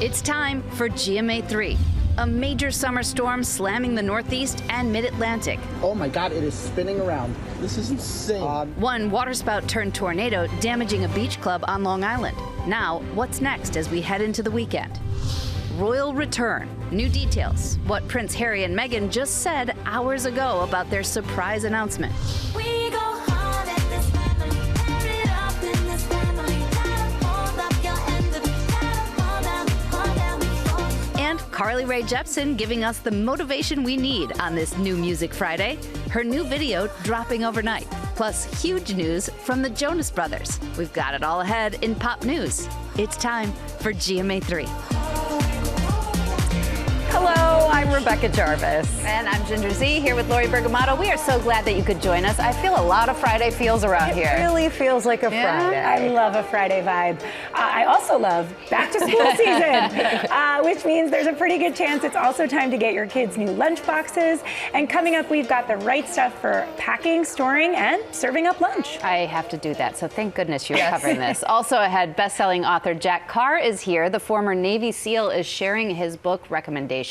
It's time for GMA3, a major summer storm slamming the Northeast and Mid-Atlantic. Oh my God, it is spinning around. This is insane. One waterspout turned tornado damaging a beach club on Long Island. Now, what's next as we head into the weekend? Royal return, new details, what Prince Harry and Meghan just said hours ago about their surprise announcement. We go hard at this family, tear it up in this family, gotta hold up your end of it, gotta hold down. And Carly Rae Jepsen giving us the motivation we need on this new Music Friday. Her new video dropping overnight. Plus, huge news from the Jonas Brothers. We've got it all ahead in pop news. It's time for GMA3. Hello, I'm Rebecca Jarvis. And I'm Ginger Z here with Lori Bergamato. We are so glad that you could join us. I feel a lot of Friday feels around here. It really feels like a Friday. I love a Friday vibe. I also love back to school season, which means there's a pretty good chance it's also time to get your kids new lunch boxes. And coming up, we've got the right stuff for packing, storing, and serving up lunch. I have to do that, so thank goodness you're covering this. Also ahead, best-selling author Jack Carr is here. The former Navy SEAL is sharing his book recommendations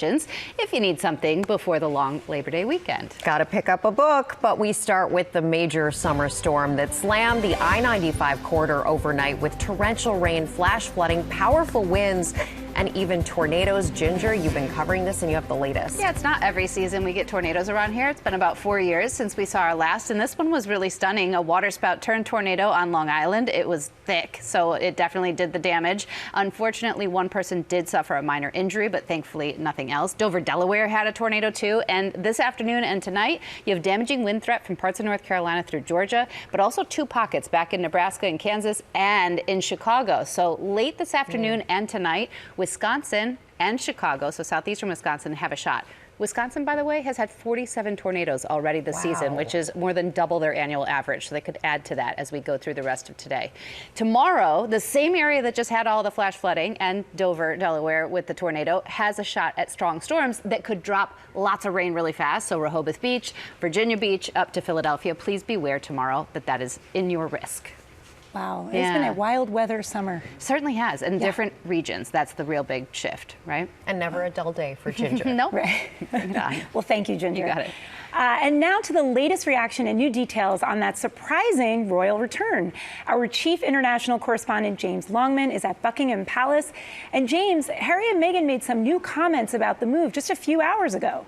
if you need something before the long Labor Day weekend. Got to pick up a book, but we start with the major summer storm that slammed the I-95 corridor overnight with torrential rain, flash flooding, powerful winds, and even tornadoes. Ginger, you've been covering this and you have the latest. Yeah, it's not every season we get tornadoes around here. It's been about 4 years since we saw our last, and this one was really stunning. A waterspout turned tornado on Long Island. It was thick, so it definitely did the damage. Unfortunately, one person did suffer a minor injury, but thankfully nothing else. Dover, Delaware had a tornado too, and this afternoon and tonight, you have damaging wind threat from parts of North Carolina through Georgia, but also 2 pockets back in Nebraska and Kansas and in Chicago. So late this afternoon and tonight, Wisconsin and Chicago, so southeastern Wisconsin, have a shot. Wisconsin, by the way, has had 47 tornadoes already this season, which is more than double their annual average. So they could add to that as we go through the rest of today. Tomorrow, the same area that just had all the flash flooding and Dover, Delaware with the tornado has a shot at strong storms that could drop lots of rain really fast. So Rehoboth Beach, Virginia Beach, up to Philadelphia. Please beware tomorrow that is in your risk. Wow, it's been a wild weather summer. Certainly has, in different regions. That's the real big shift, right? And never a dull day for Ginger. Nope. Right. Well, thank you, Ginger. You got it. And now to the latest reaction and new details on that surprising royal return. Our chief international correspondent, James Longman, is at Buckingham Palace. And James, Harry and Meghan made some new comments about the move just a few hours ago.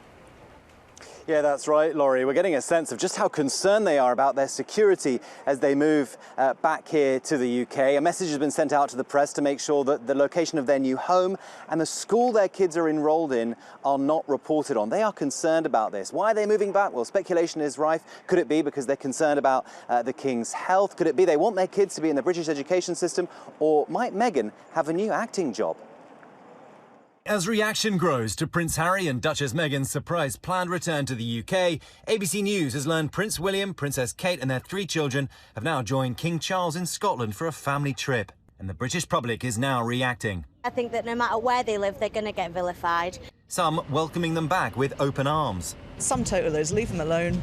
Yeah, that's right, Laurie. We're getting a sense of just how concerned they are about their security as they move back here to the UK. A message has been sent out to the press to make sure that the location of their new home and the school their kids are enrolled in are not reported on. They are concerned about this. Why are they moving back? Well, speculation is rife. Could it be because they're concerned about the King's health? Could it be they want their kids to be in the British education system? Or might Meghan have a new acting job? As reaction grows to Prince Harry and Duchess Meghan's surprise planned return to the UK, ABC News has learned Prince William, Princess Kate and their 3 children have now joined King Charles in Scotland for a family trip. And the British public is now reacting. I think that no matter where they live, they're going to get vilified. Some welcoming them back with open arms. Some totalers, leave them alone.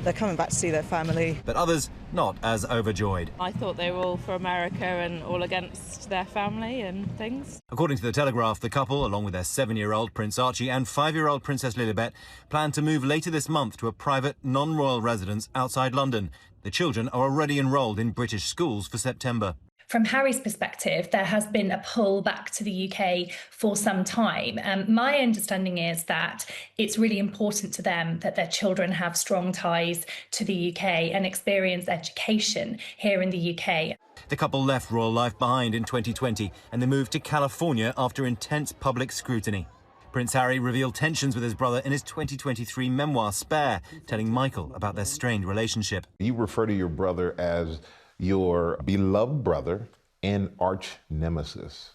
They're coming back to see their family. But others not as overjoyed. I thought they were all for America and all against their family and things. According to The Telegraph, the couple, along with their 7-year-old Prince Archie and 5-year-old Princess Lilibet, plan to move later this month to a private, non-royal residence outside London. The children are already enrolled in British schools for September. From Harry's perspective, there has been a pull back to the UK for some time. My understanding is that it's really important to them that their children have strong ties to the UK and experience education here in the UK. The couple left royal life behind in 2020 and they moved to California after intense public scrutiny. Prince Harry revealed tensions with his brother in his 2023 memoir, Spare, telling Michael about their strained relationship. You refer to your brother as your beloved brother and arch nemesis.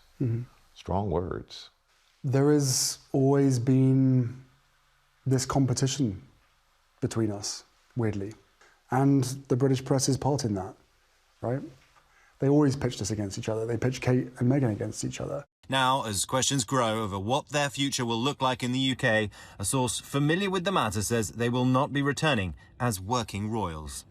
Strong words. There has always been this competition between us, weirdly. And the British press is part in that, right? They always pitched us against each other. They pitched Kate and Meghan against each other. Now, as questions grow over what their future will look like in the UK, a source familiar with the matter says they will not be returning as working royals.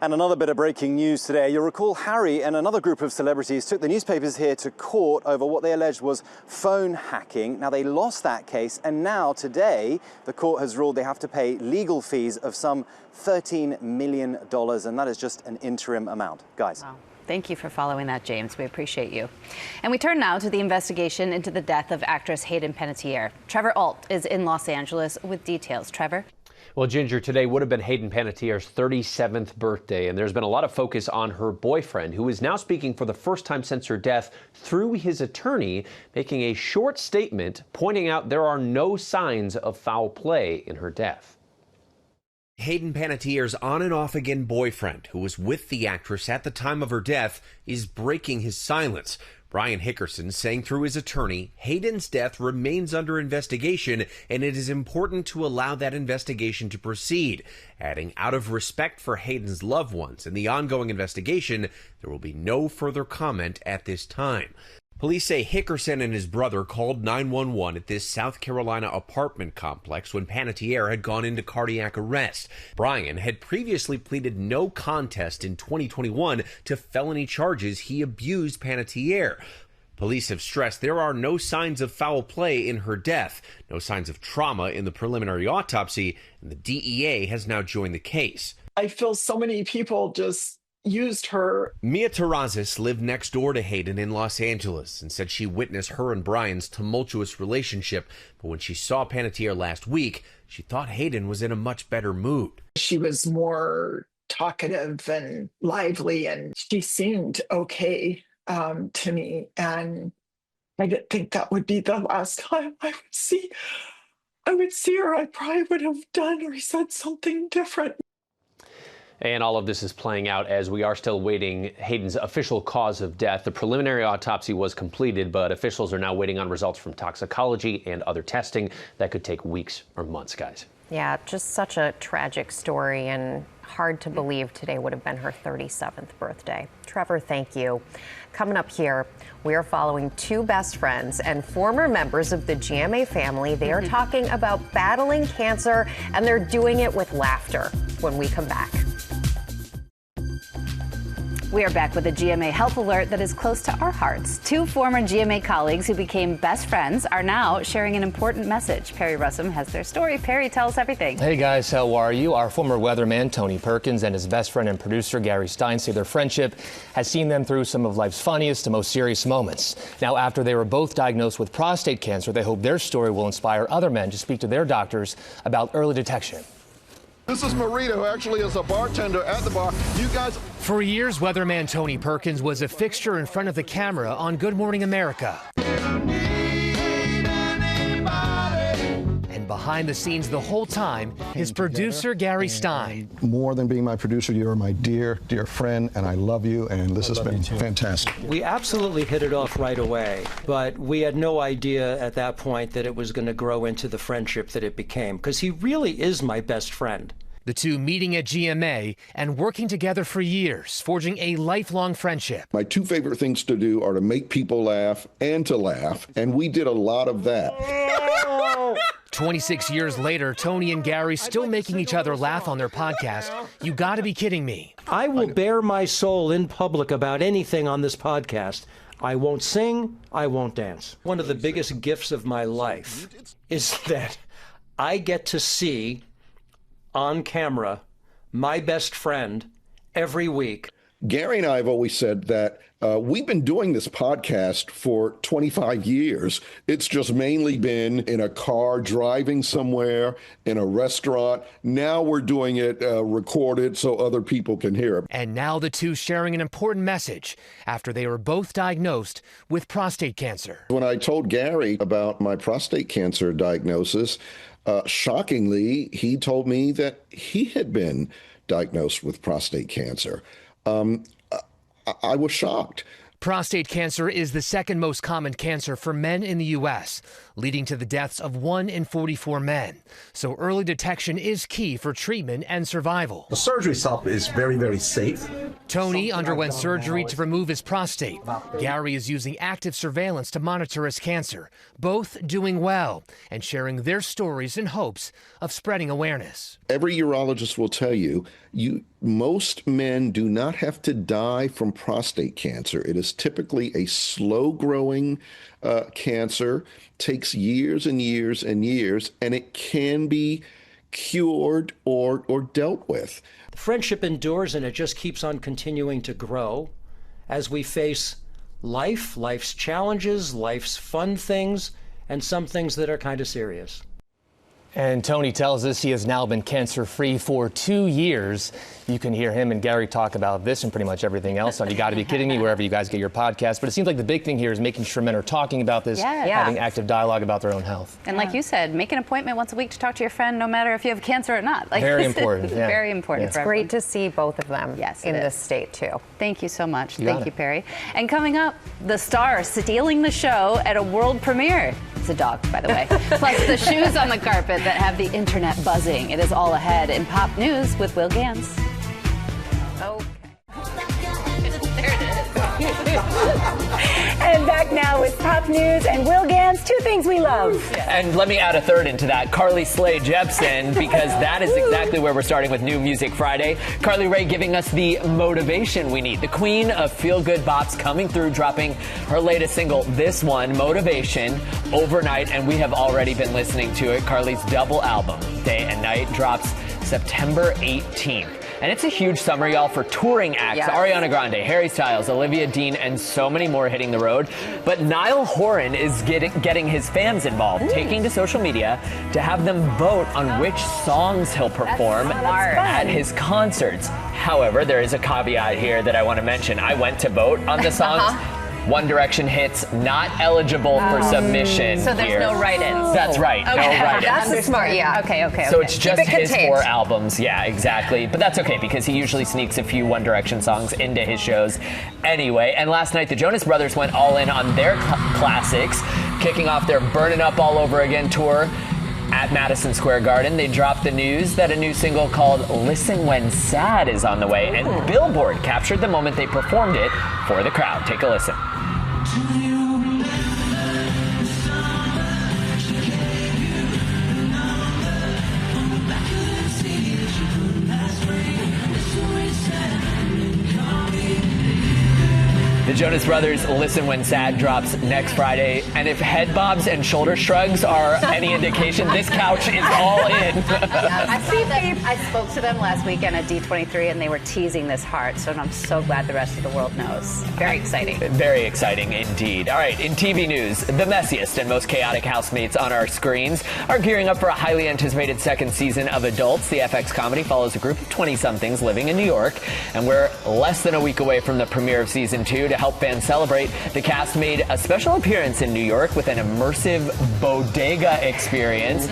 And another bit of breaking news today. You'll recall Harry and another group of celebrities took the newspapers here to court over what they alleged was phone hacking. Now, they lost that case, and now today the court has ruled they have to pay legal fees of some $13 million, and that is just an interim amount. Guys. Wow. Thank you for following that, James. We appreciate you. And we turn now to the investigation into the death of actress Hayden Panettiere. Trevor Ault is in Los Angeles with details. Trevor? Well, Ginger, today would have been Hayden Panettiere's 37th birthday, and there's been a lot of focus on her boyfriend, who is now speaking for the first time since her death through his attorney, making a short statement pointing out there are no signs of foul play in her death. Hayden Panettiere's on and off again boyfriend, who was with the actress at the time of her death, is breaking his silence. Brian Hickerson saying through his attorney, Hayden's death remains under investigation, and it is important to allow that investigation to proceed. Adding, out of respect for Hayden's loved ones and the ongoing investigation, there will be no further comment at this time. Police say Hickerson and his brother called 911 at this South Carolina apartment complex when Panettiere had gone into cardiac arrest. Brian had previously pleaded no contest in 2021 to felony charges he abused Panettiere. Police have stressed there are no signs of foul play in her death, no signs of trauma in the preliminary autopsy, and the DEA has now joined the case. I feel so many people just used her. Mia Terrazas lived next door to Hayden in Los Angeles and said she witnessed her and Brian's tumultuous relationship, but when she saw Panettiere last week, she thought Hayden was in a much better mood. She was more talkative and lively, and she seemed okay to me, and I didn't think that would be the last time I would see her. I probably would have done or said something different. And all of this is playing out as we are still waiting Hayden's official cause of death. The preliminary autopsy was completed, but officials are now waiting on results from toxicology and other testing that could take weeks or months, guys. Yeah, just such a tragic story, and hard to believe today would have been her 37th birthday. Trevor, thank you. Coming up here, we are following two best friends and former members of the GMA family. They are talking about battling cancer, and they're doing it with laughter when we come back. We are back with a GMA health alert that is close to our hearts. Two former GMA colleagues who became best friends are now sharing an important message. Perry Russum has their story. Perry, tell us everything. Hey guys, how are you? Our former weatherman, Tony Perkins, and his best friend and producer, Gary Stein, say their friendship has seen them through some of life's funniest and most serious moments. Now, after they were both diagnosed with prostate cancer, they hope their story will inspire other men to speak to their doctors about early detection. This is Marita, who actually is a bartender at the bar. You guys... For years, weatherman Tony Perkins was a fixture in front of the camera on Good Morning America. And behind the scenes the whole time, his producer, Gary Stein. More than being my producer, you're my dear, dear friend, and I love you, and this has been fantastic. We absolutely hit it off right away, but we had no idea at that point that it was going to grow into the friendship that it became, because he really is my best friend. The two meeting at GMA and working together for years, forging a lifelong friendship. My two favorite things to do are to make people laugh and to laugh, and we did a lot of that. 26 years later, Tony and Gary still making each other laugh on their podcast. You gotta be kidding me. I will bare my soul in public about anything on this podcast. I won't sing, I won't dance. One of the biggest gifts of my life is that I get to see on camera my best friend every week. Gary and I have always said that we've been doing this podcast for 25 years. It's just mainly been in a car, driving somewhere, in a restaurant. Now we're doing it recorded so other people can hear it. And now the two sharing an important message after they were both diagnosed with prostate cancer. When I told Gary about my prostate cancer diagnosis, shockingly, he told me that he had been diagnosed with prostate cancer. I was shocked. Prostate cancer is the second most common cancer for men in the U.S., leading to the deaths of 1 in 44 men. So early detection is key for treatment and survival. The surgery itself is very, very safe. Tony underwent surgery to remove his prostate. Gary is using active surveillance to monitor his cancer, both doing well and sharing their stories in hopes of spreading awareness. Every urologist will tell you, most men do not have to die from prostate cancer. It is typically a slow-growing cancer, takes years and years and years, and it can be cured or dealt with. The friendship endures, and it just keeps on continuing to grow as we face life's challenges, life's fun things, and some things that are kind of serious. And Tony tells us he has now been cancer-free for 2 years. You can hear him and Gary talk about this and pretty much everything else on You Gotta Be Kidding Me, wherever you guys get your podcast. But it seems like the big thing here is making sure men are talking about this, having active dialogue about their own health. And like you said, make an appointment once a week to talk to your friend, no matter if you have cancer or not. Like, very important. Very important. It's great to see both of them in this state, too. Thank you so much. You Thank got you, it. Perry. And coming up, the star stealing the show at a world premiere. It's a dog, by the way. Plus the shoes on the carpet that have the internet buzzing. It is all ahead in Pop News with Will Gans. And back now with Pop News and Will Gans, two things we love. And let me add a third into that, Carly Slay Jepsen, because that is exactly where we're starting with New Music Friday. Carly Rae giving us the motivation we need. The queen of feel-good bops coming through, dropping her latest single, this one, Motivation, overnight, and we have already been listening to it. Carly's double album, Day and Night, drops September 18th. And it's a huge summer, y'all, for touring acts. Yes. Ariana Grande, Harry Styles, Olivia Dean, and so many more hitting the road. But Niall Horan is getting his fans involved, taking to social media to have them vote on which songs he'll perform at his concerts. However, there is a caveat here that I want to mention. I went to vote on the songs. One Direction hits not eligible for submission. So there's here. no write-ins. That's right. No write-ins. That's smart, Okay. So it's just his 4 albums. Yeah, exactly. But that's okay because he usually sneaks a few One Direction songs into his shows anyway. And last night, the Jonas Brothers went all in on their classics, kicking off their Burnin' Up All Over Again tour at Madison Square Garden. They dropped the news that a new single called Listen When Sad is on the way, and Billboard captured the moment they performed it for the crowd. Take a listen. The Jonas Brothers' Listen When Sad drops next Friday, and if head bobs and shoulder shrugs are any indication, this couch is all in. I spoke to them last weekend at D23, and they were teasing this heart, so I'm so glad the rest of the world knows. Very exciting. Very exciting indeed. All right, in TV news, the messiest and most chaotic housemates on our screens are gearing up for a highly anticipated second season of Adults. The FX comedy follows a group of 20-somethings living in New York, and we're less than a week away from the premiere of season 2. To help fans celebrate, the cast made a special appearance in New York with an immersive bodega experience.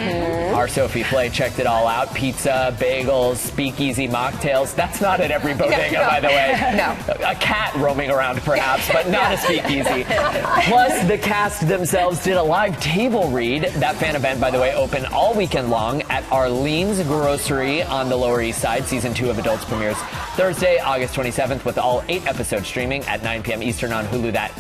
Our Sophie Flay checked it all out. Pizza, bagels, speakeasy mocktails. That's not at every bodega, by the way. No. A cat roaming around, perhaps, but not a speakeasy. Plus, the cast themselves did a live table read. That fan event, by the way, opened all weekend long at Arlene's Grocery on the Lower East Side. Season 2 of Adults premieres Thursday, August 27th, with all 8 episodes streaming at 9 p.m. Eastern on Hulu that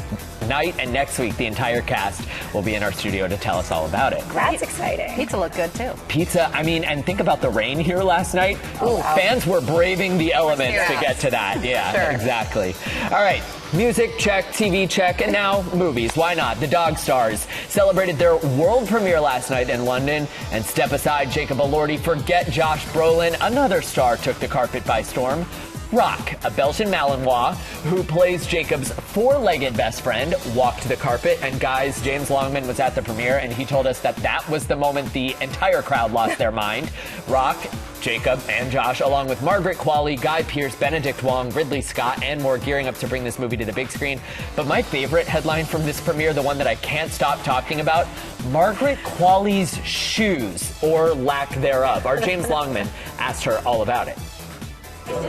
night. And next week, the entire cast will be in our studio to tell us all about it. That's exciting. Pizza looked good, too. Pizza, I mean, and think about the rain here last night. Fans were braving the elements to get to that. Yeah, exactly. All right. Music check, TV check, and now movies. Why not? The Dog Stars celebrated their world premiere last night in London. And step aside, Jacob Elordi, forget Josh Brolin. Another star took the carpet by storm. Rock, a Belgian Malinois who plays Jacob's 4-legged best friend, walked the carpet. And guys, James Longman was at the premiere, and he told us that that was the moment the entire crowd lost their mind. Rock, Jacob, and Josh, along with Margaret Qualley, Guy Pearce, Benedict Wong, Ridley Scott, and more, gearing up to bring this movie to the big screen. But my favorite headline from this premiere, the one that I can't stop talking about, Margaret Qualley's shoes, or lack thereof. Our James Longman asked her all about it.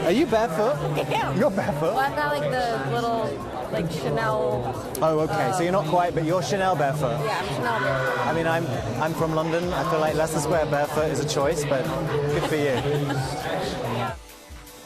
Are you barefoot? Yeah. You're barefoot? Well, I've got like the little Chanel. Oh, okay. So you're not quite, but you're Chanel barefoot. Yeah, I'm Chanel barefoot. I mean, I'm from London. I feel like Leicester Square barefoot is a choice, but good for you.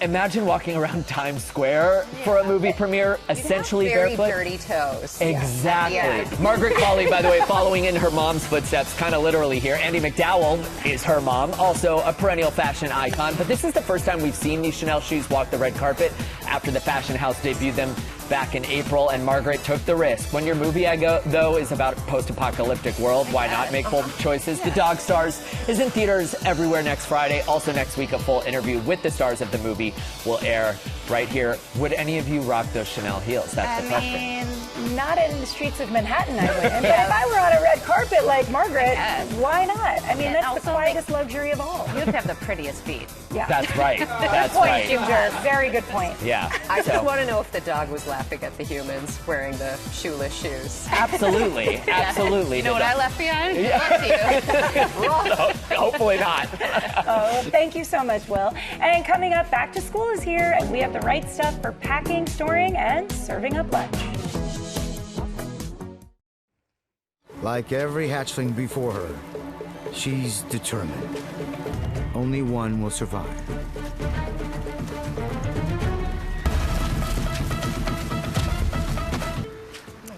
Imagine walking around Times Square for a movie premiere, essentially very barefoot. dirty toes. Exactly. Yeah. Margaret Qualley, by the way, following in her mom's footsteps, kind of literally here. Andie MacDowell is her mom, also a perennial fashion icon. But this is the first time we've seen these Chanel shoes walk the red carpet after the fashion house debuted them back in April, and Margaret took the risk. When your movie, though, is about a post-apocalyptic world, why not make bold choices? The Dog Stars is in theaters everywhere next Friday. Also next week, a full interview with the stars of the movie will air right here. Would any of you rock those Chanel heels? That's the question. I mean, not in the streets of Manhattan, I wouldn't. But if I were on a red carpet like Margaret, why not? I mean, that's the quietest luxury of all. You have to have the prettiest feet. Yeah. That's right. That's good point, right. Ginger. Very good point. Yeah. I just want to know if the dog was laughing at the humans wearing the shoeless shoes. Absolutely. Absolutely. You know what I left behind? No, hopefully not. Oh, thank you so much, Will. And coming up, back to school is here, and we have the right stuff for packing, storing, and serving up lunch. Like every hatchling before her, she's determined. Only one will survive.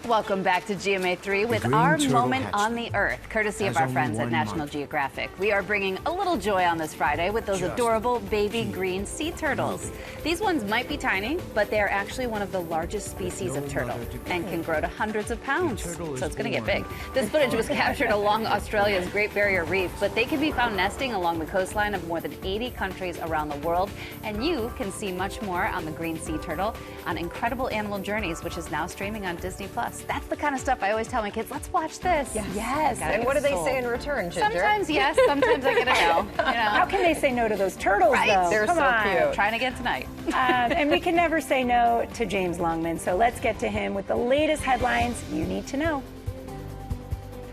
Welcome back to GMA3 with our moment on the Earth, courtesy of our friends at National Geographic. We are bringing a little joy on this Friday with those adorable baby green sea turtles. These ones might be tiny, but they are actually one of the largest species of turtle and can grow to hundreds of pounds. So it's going to get big. This footage was captured along Australia's Great Barrier Reef, but they can be found nesting along the coastline of more than 80 countries around the world. And you can see much more on the green sea turtle on Incredible Animal Journeys, which is now streaming on Disney+. That's the kind of stuff I always tell my kids, let's watch this. Yes. And what do they say in return, Ginger? Sometimes yes, sometimes I get a no. You know. How can they say no to those turtles, though? They're Come so on. cute. Trying again tonight. And we can never say no to James Longman, so let's get to him with the latest headlines you need to know.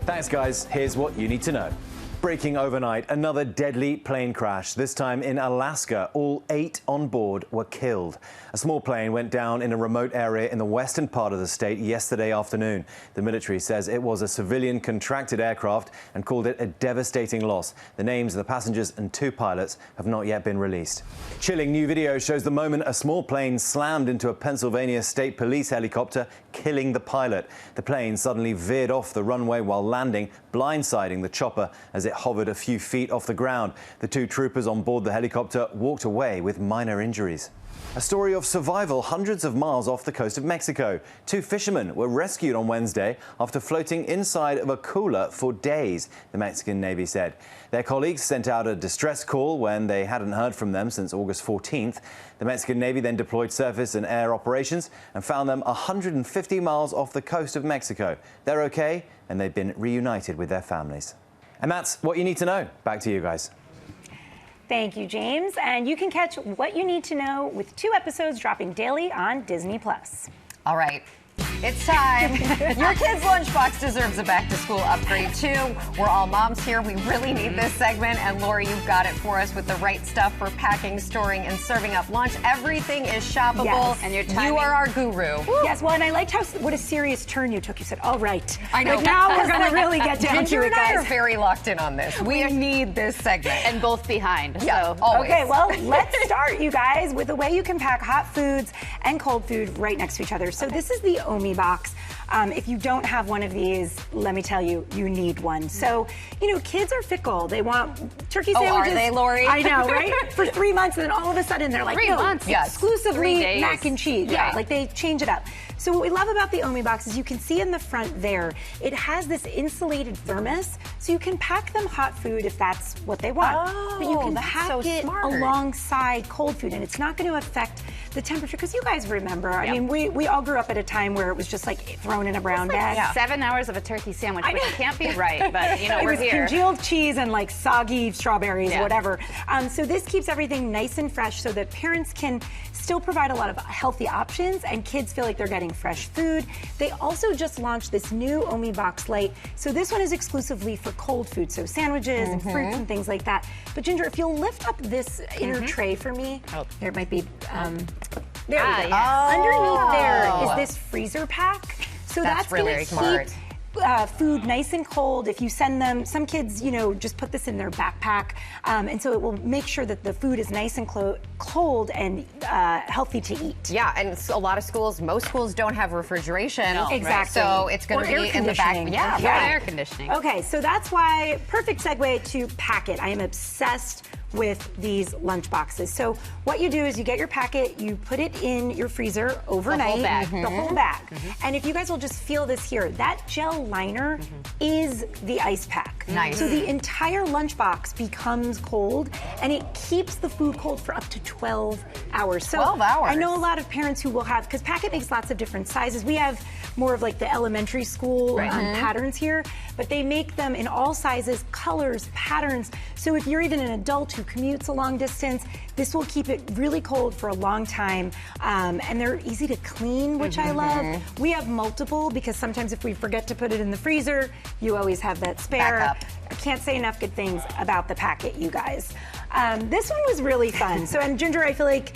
Thanks, guys. Here's what you need to know. Breaking overnight, another deadly plane crash, this time in Alaska. All 8 on board were killed. A small plane went down in a remote area in the western part of the state yesterday afternoon. The military says it was a civilian contracted aircraft and called it a devastating loss. The names of the passengers and 2 pilots have not yet been released. Chilling new video shows the moment a small plane slammed into a Pennsylvania State Police helicopter, killing the pilot. The plane suddenly veered off the runway while landing, blindsiding the chopper as it hovered a few feet off the ground. The 2 troopers on board the helicopter walked away with minor injuries. A story of survival hundreds of miles off the coast of Mexico. 2 fishermen were rescued on Wednesday after floating inside of a cooler for days, the Mexican Navy said. Their colleagues sent out a distress call when they hadn't heard from them since August 14th. The Mexican Navy then deployed surface and air operations and found them 150 miles off the coast of Mexico. They're okay, and they've been reunited with their families. And that's what you need to know. Back to you guys. Thank you, James. And you can catch what you need to know with 2 episodes dropping daily on Disney+. All right. It's time. Your kid's lunchbox deserves a back-to-school upgrade, too. We're all moms here. We really need this segment. And, Lori, you've got it for us with the right stuff for packing, storing, and serving up lunch. Everything is shoppable. Yes. And you are our guru. Yes, well, and I liked what a serious turn you took. You said, all right. I know. Like, now we're going to really get down Ginger to it, and I guys. are very locked in on this. We need this segment. And both behind. Yeah, So. always. Okay, well, let's start, you guys, with the way you can pack hot foods and cold food right next to each other. So this is the Omi box. If you don't have one of these, let me tell you, you need one. So, you know, kids are fickle. They want turkey sandwiches. Are they, Lori? I know, right? For 3 months, and then all of a sudden they're like, 3 no, months? Yes. exclusively 3 days. mac and cheese. Yeah, like they change it up. So what we love about the Omi box is you can see in the front there, it has this insulated thermos, so you can pack them hot food if that's what they want. But you can pack it alongside cold food, and it's not going to affect the temperature, because you guys remember, I mean, we all grew up at a time where it was just like thrown in a brown bag. 7 hours of a turkey sandwich, which can't be right, but you know, we're here. It was congealed cheese and like soggy strawberries, whatever. So this keeps everything nice and fresh so that parents can still provide a lot of healthy options and kids feel like they're getting fresh food. They also just launched this new Omi Box Light. So this one is exclusively for cold food, so sandwiches and fruits and things like that. But Ginger, if you'll lift up this inner tray for me, there might be, there we go. Yes. Underneath there is this freezer pack. So that's really gonna smart. keep food nice and cold. If you send them, some kids, just put this in their backpack, and so it will make sure that the food is nice and cold and healthy to eat. Yeah, and a lot of most schools don't have refrigeration. No, exactly. So it's going to be in the back. Yeah, air conditioning. Okay, so that's why, perfect segue to packet. I am obsessed with these lunch boxes. So what you do is you get your packet, you put it in your freezer overnight. The whole bag. And if you guys will just feel this here, that gel liner is the ice pack. Nice. So the entire lunch box becomes cold, and it keeps the food cold for up to 12 hours. So 12 hours? I know a lot of parents who will have, because packet makes lots of different sizes. We have more of like the elementary school patterns here, but they make them in all sizes, colors, patterns. So if you're even an adult who commutes a long distance, this will keep it really cold for a long time. And they're easy to clean, which I love. We have multiple, because sometimes if we forget to put it in the freezer, you always have that spare. Backup. I can't say enough good things about the packet, you guys. This one was really fun. So, and Ginger, I feel like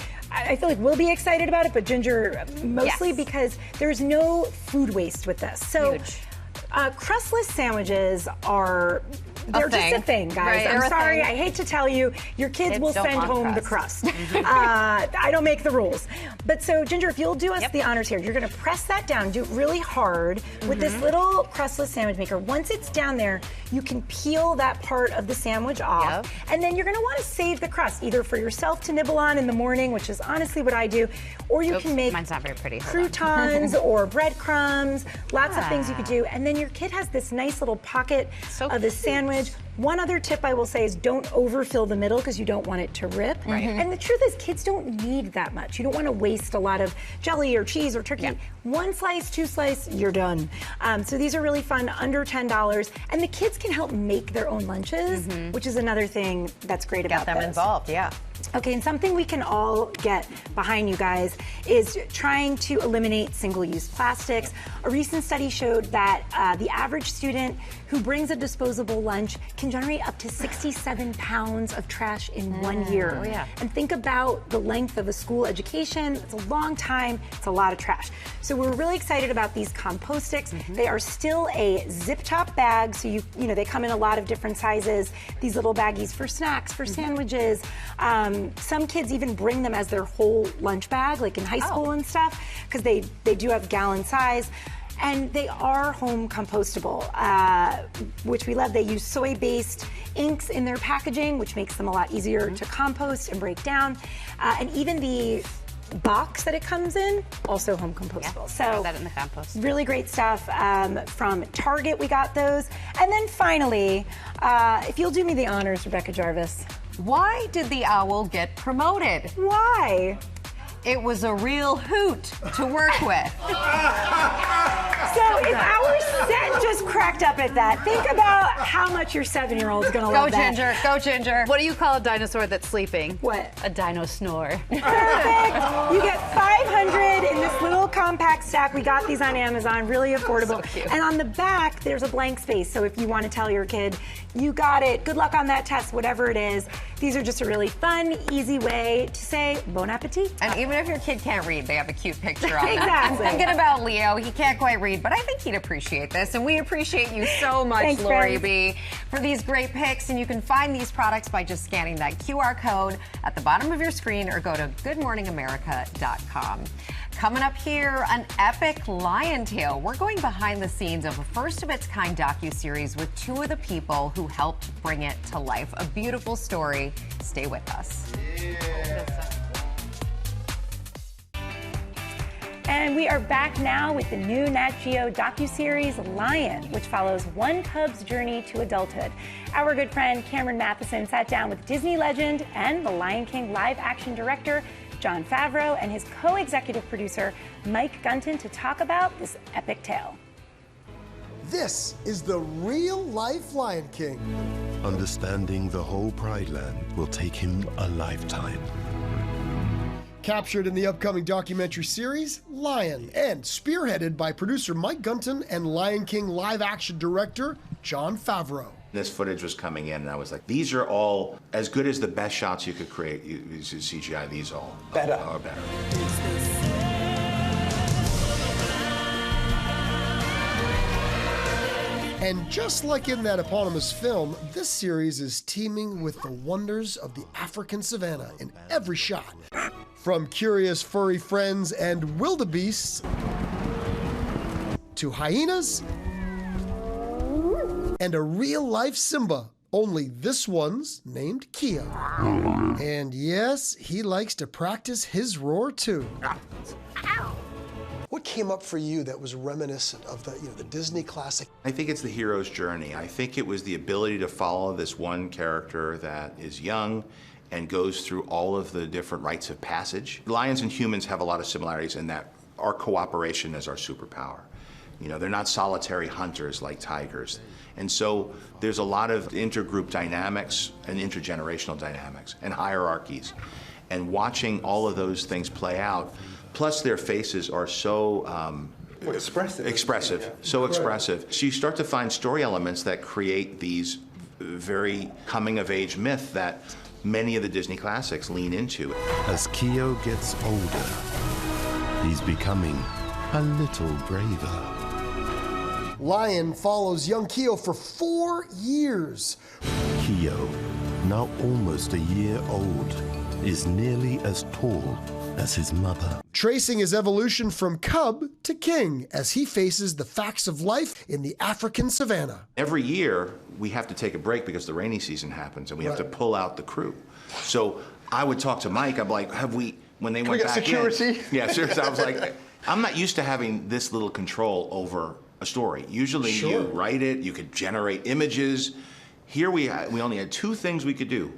we'll be excited about it, but Ginger mostly because there's no food waste with this. So, crustless sandwiches they're just a thing, guys. Right, I'm sorry, I hate to tell you, your kids will send home the crust. I don't make the rules. But so, Ginger, if you'll do us the honors here, you're gonna press that down, do it really hard with this little crustless sandwich maker. Once it's down there, you can peel that part of the sandwich off, and then you're gonna wanna save the crust, either for yourself to nibble on in the morning, which is honestly what I do, or you can make mine's not very pretty. croutons or breadcrumbs, lots of things you could do. And then your kid has this nice little pocket of the sandwich. One other tip I will say is don't overfill the middle, because you don't want it to rip. And the truth is, kids don't need that much. You don't want to waste a lot of jelly or cheese or turkey. One slice, two slice, you're done. So these are really fun, under $10. And the kids can help make their own lunches, which is another thing that's great about Get them involved, Okay, and something we can all get behind, you guys, is trying to eliminate single-use plastics. A recent study showed that the average student who brings a disposable lunch can generate up to 67 pounds of trash in 1 year. And think about the length of a school education. It's a long time. It's a lot of trash. So we're really excited about these Compostics. They are still a zip-top bag, so you know they come in a lot of different sizes. These little baggies for snacks, for sandwiches. Some kids even bring them as their whole lunch bag, like in high school and stuff, because they do have gallon size. And they are home compostable, which we love. They use soy-based inks in their packaging, which makes them a lot easier to compost and break down. And even the box that it comes in, also home compostable. So throw that in the compost. Really great stuff. From Target, we got those. And then finally, if you'll do me the honors, Rebecca Jarvis. Why did the owl get promoted? Why? It was a real hoot to work with. So if our set just cracked up at that, think about how much your 7-year-old's gonna love that. Ginger, go Ginger. What do you call a dinosaur that's sleeping? What? A dino snore. Perfect. You get 500 in this little compact stack. We got these on Amazon, really affordable. So cute. And on the back, there's a blank space. So if you want to tell your kid, you got it, good luck on that test, whatever it is. These are just a really fun, easy way to say bon appetit. And even if your kid can't read, they have a cute picture on them. Exactly. I'm thinking about Leo. He can't quite read, but I think he'd appreciate this. And we appreciate you so much, Thanks, Lori friends. B, for these great picks. And you can find these products by just scanning that QR code at the bottom of your screen or go to goodmorningamerica.com. Coming up here, an epic lion tale. We're going behind the scenes of a first-of-its-kind docuseries with two of the people who helped bring it to life. A beautiful story. Stay with us. And we are back now with the new Nat Geo docuseries Lion, which follows one cub's journey to adulthood. Our good friend Cameron Matheson sat down with Disney legend and the Lion King live-action director Jon Favreau and his co-executive producer Mike Gunton to talk about this epic tale. This is the real-life Lion King. Understanding the whole Pride Land will take him a lifetime. Captured in the upcoming documentary series, Lion, and spearheaded by producer Mike Gunton and Lion King live-action director Jon Favreau. This footage was coming in, and I was like, these are all as good as the best shots you could create. These CGI, these all are better. And just like in that eponymous film, this series is teeming with the wonders of the African savanna in every shot. From curious furry friends and wildebeests to hyenas and a real-life Simba, only this one's named Kia. And yes, he likes to practice his roar too. What came up for you that was reminiscent of the Disney classic? I think it's the hero's journey. I think it was the ability to follow this one character that is young and goes through all of the different rites of passage. Lions and humans have a lot of similarities in that our cooperation is our superpower. You know, they're not solitary hunters like tigers. And so there's a lot of intergroup dynamics and intergenerational dynamics and hierarchies. And watching all of those things play out, plus their faces are so expressive, so expressive. So you start to find story elements that create these very coming-of-age myth that many of the Disney classics lean into. As Keo gets older, he's becoming a little braver. Lion follows young Keo for 4 years. Keo, now almost a year old, is nearly as tall as his mother. Tracing his evolution from cub to king as he faces the facts of life in the African savanna. Every year, we have to take a break because the rainy season happens and we have to pull out the crew. So I would talk to Mike, I'm like, when they went back security? Yeah, seriously, I was like, I'm not used to having this little control over a story. Usually you write it, you could generate images. Here we only had 2 things we could do.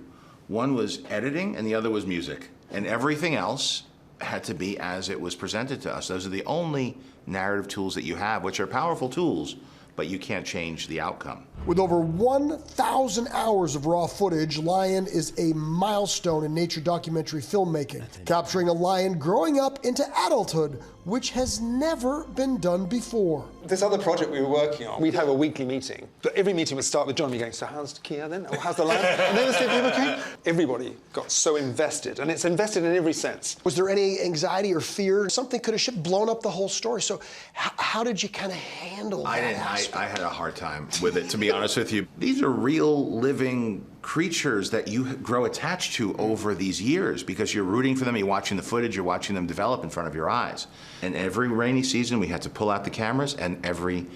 One was editing and the other was music. And everything else had to be as it was presented to us. Those are the only narrative tools that you have, which are powerful tools, but you can't change the outcome. With over 1,000 hours of raw footage, Lion is a milestone in nature documentary filmmaking, capturing a lion growing up into adulthood, which has never been done before. This other project we were working on, we'd have a weekly meeting, but every meeting would start with John going, so how's Kia then? Or how's the lion? And then as people came, everybody got so invested, and it's invested in every sense. Was there any anxiety or fear? Something could have blown up the whole story. So how did you kind of handle that? I had a hard time with it, to be honest with you. These are real living creatures that you grow attached to over these years because you're rooting for them, you're watching the footage, you're watching them develop in front of your eyes. And every rainy season we had to pull out the cameras, and every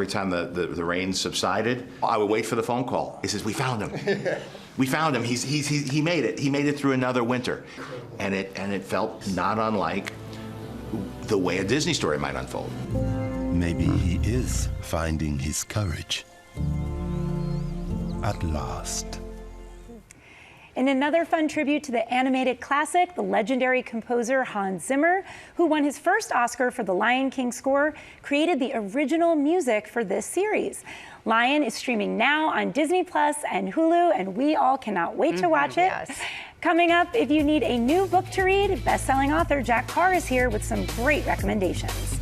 time the rain subsided, I would wait for the phone call. He says, we found him. We found him. He made it. He made it through another winter. And it felt not unlike the way a Disney story might unfold. Maybe he is finding his courage. At last. In another fun tribute to the animated classic, the legendary composer Hans Zimmer, who won his first Oscar for the Lion King score, created the original music for this series. Lion is streaming now on Disney Plus and Hulu, and we all cannot wait to watch it. Yes. Coming up, if you need a new book to read, best-selling author Jack Carr is here with some great recommendations.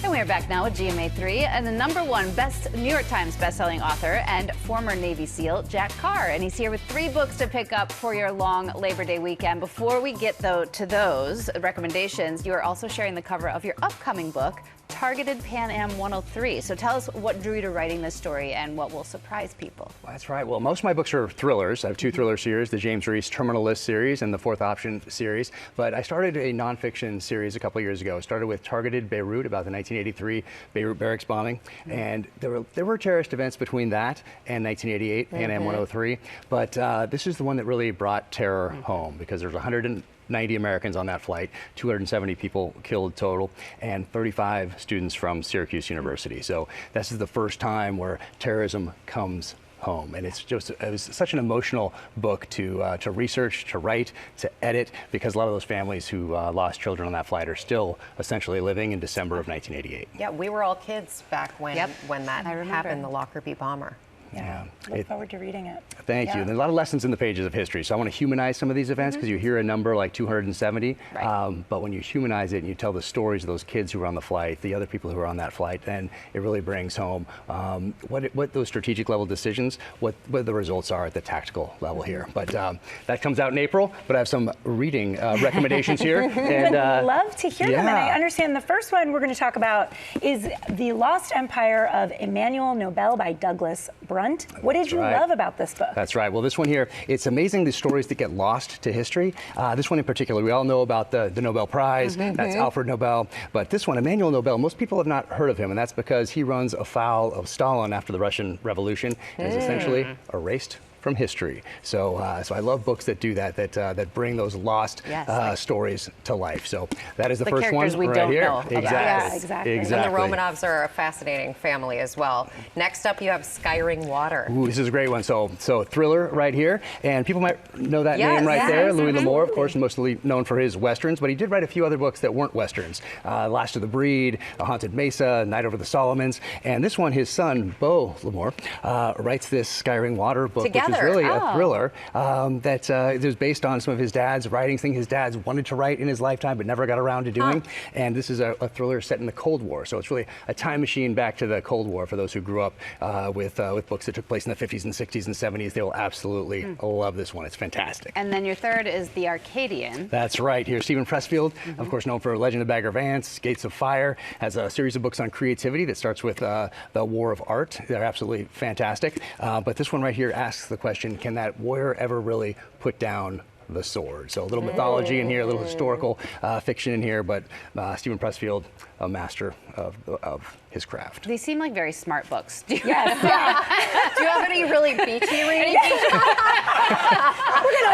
And we are back now with GMA3 and the #1 New York Times bestselling author and former Navy SEAL, Jack Carr. And he's here with 3 books to pick up for your long Labor Day weekend. Before we get, though, to those recommendations, you are also sharing the cover of your upcoming book, Targeted Pan Am 103. So tell us what drew you to writing this story and what will surprise people. Well, that's right. Well, most of my books are thrillers. I have 2 thriller series, the James Reese Terminal List series and the Fourth Option series. But I started a nonfiction series a couple years ago. I started with Targeted Beirut, about the 1983 Beirut barracks bombing. And there were terrorist events between that and 1988, Pan Am 103. But this is the one that really brought terror home, because there's 190 Americans on that flight, 270 people killed total, and 35 students from Syracuse University. So this is the first time where terrorism comes home, and it was such an emotional book to research, to write, to edit, because a lot of those families who lost children on that flight are still essentially living in December of 1988. Yeah, we were all kids back when that happened, the Lockerbie bomber. Look forward to reading it. Thank you. There's a lot of lessons in the pages of history. So I want to humanize some of these events because you hear a number like 270, but when you humanize it and you tell the stories of those kids who were on the flight, the other people who were on that flight, then it really brings home what those strategic level decisions, what the results are at the tactical level here. But that comes out in April, but I have some reading recommendations here. And I'd love to hear them. And I understand the first one we're going to talk about is The Lost Empire of Emmanuel Nobel by Douglas Brunt. What did you love about this book? That's right. Well, this one here, it's amazing the stories that get lost to history. This one in particular, we all know about the Nobel Prize. That's Alfred Nobel. But this one, Emmanuel Nobel, most people have not heard of him, and that's because he runs afoul of Stalin after the Russian Revolution and is essentially erased from history. So I love books that do that bring those lost stories to life. So that is the first one we right don't here. know about. Exactly. And the Romanovs are a fascinating family as well. Next up, you have Skyring Water. Ooh, this is a great one. So thriller right here, and people might know that name right there. Louis L'Amour, of course, mostly known for his westerns, but he did write a few other books that weren't westerns. Last of the Breed, A Haunted Mesa, Night Over the Solomons, and this one, his son Beau L'Amour writes this Skyring Water book, which is really a thriller that is based on some of his dad's writings, things his dad's wanted to write in his lifetime but never got around to doing. And this is a thriller set in the Cold War, so it's really a time machine back to the Cold War for those who grew up with books that took place in the 50s and 60s and 70s. They will absolutely love this one. It's fantastic. And then your third is The Arcadian. That's right. Here, Stephen Pressfield, of course known for Legend of Bagger Vance, Gates of Fire, has a series of books on creativity that starts with the War of Art. They're absolutely fantastic. But this one right here asks the question, can that warrior ever really put down the sword? So a little mythology in here, a little historical fiction in here, but Stephen Pressfield, a master of his craft. They seem like very smart books. Do you have any really beachy reading?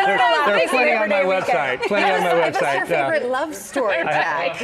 There are plenty on my website. What's your favorite love story, Jack?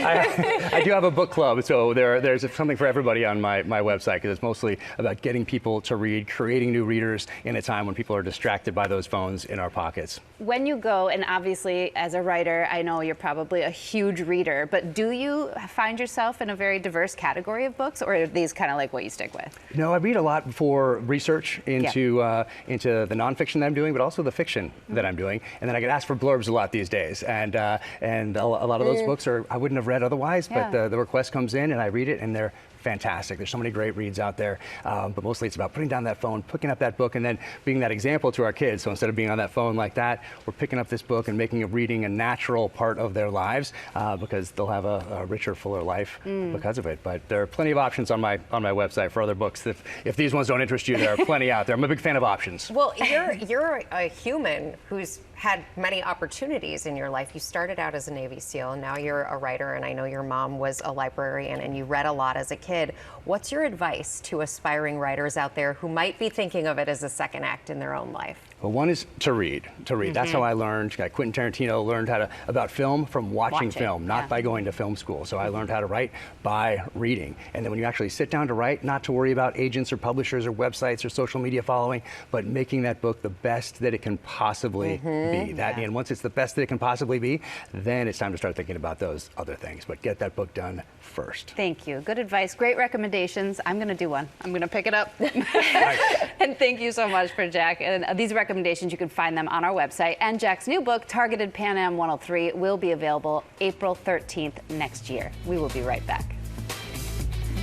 I do have a book club, so there's something for everybody on my website, because it's mostly about getting people to read, creating new readers in a time when people are distracted by those phones in our pockets. When you go, and obviously as a writer, I know you're probably a huge reader, but do you find yourself in a very diverse category of books, or are these kind of like what you stick with? No, I read a lot for research into the nonfiction that I'm doing, but also the fiction that I'm doing. And then I get asked for blurbs a lot these days, and a lot of those books I wouldn't have read otherwise, but the request comes in and I read it, and they're fantastic. There's so many great reads out there, but mostly it's about putting down that phone, picking up that book, and then being that example to our kids. So instead of being on that phone like that, we're picking up this book and making reading a natural part of their lives, because they'll have a richer, fuller life because of it. But there are plenty of options on my website for other books. If these ones don't interest you, there are plenty out there. I'm a big fan of options. Well, you're a human who's had many opportunities in your life. You started out as a Navy SEAL, and now you're a writer, and I know your mom was a librarian and you read a lot as a kid. What's your advice to aspiring writers out there who might be thinking of it as a second act in their own life? Well, one is to read. That's how I learned. Quentin Tarantino learned about film from watching film, not by going to film school. So I learned how to write by reading. And then when you actually sit down to write, not to worry about agents or publishers or websites or social media following, but making that book the best that it can possibly be. And once it's the best that it can possibly be, then it's time to start thinking about those other things. But get that book done first. Thank you. Good advice. Great recommendations. I'm going to do one. I'm going to pick it up. And thank you so much for Jack. And these recommendations, you can find them on our website. And Jack's new book, Targeted Pan Am 103, will be available April 13th next year. We will be right back.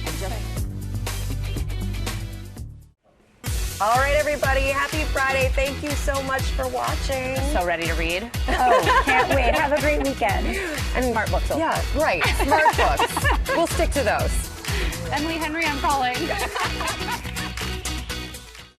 Enjoy. All right, everybody. Happy Friday. Thank you so much for watching. So ready to read? Oh, can't wait. Have a great weekend. And smart books. Yeah, right. Smart books. We'll stick to those. Emily Henry, I'm calling.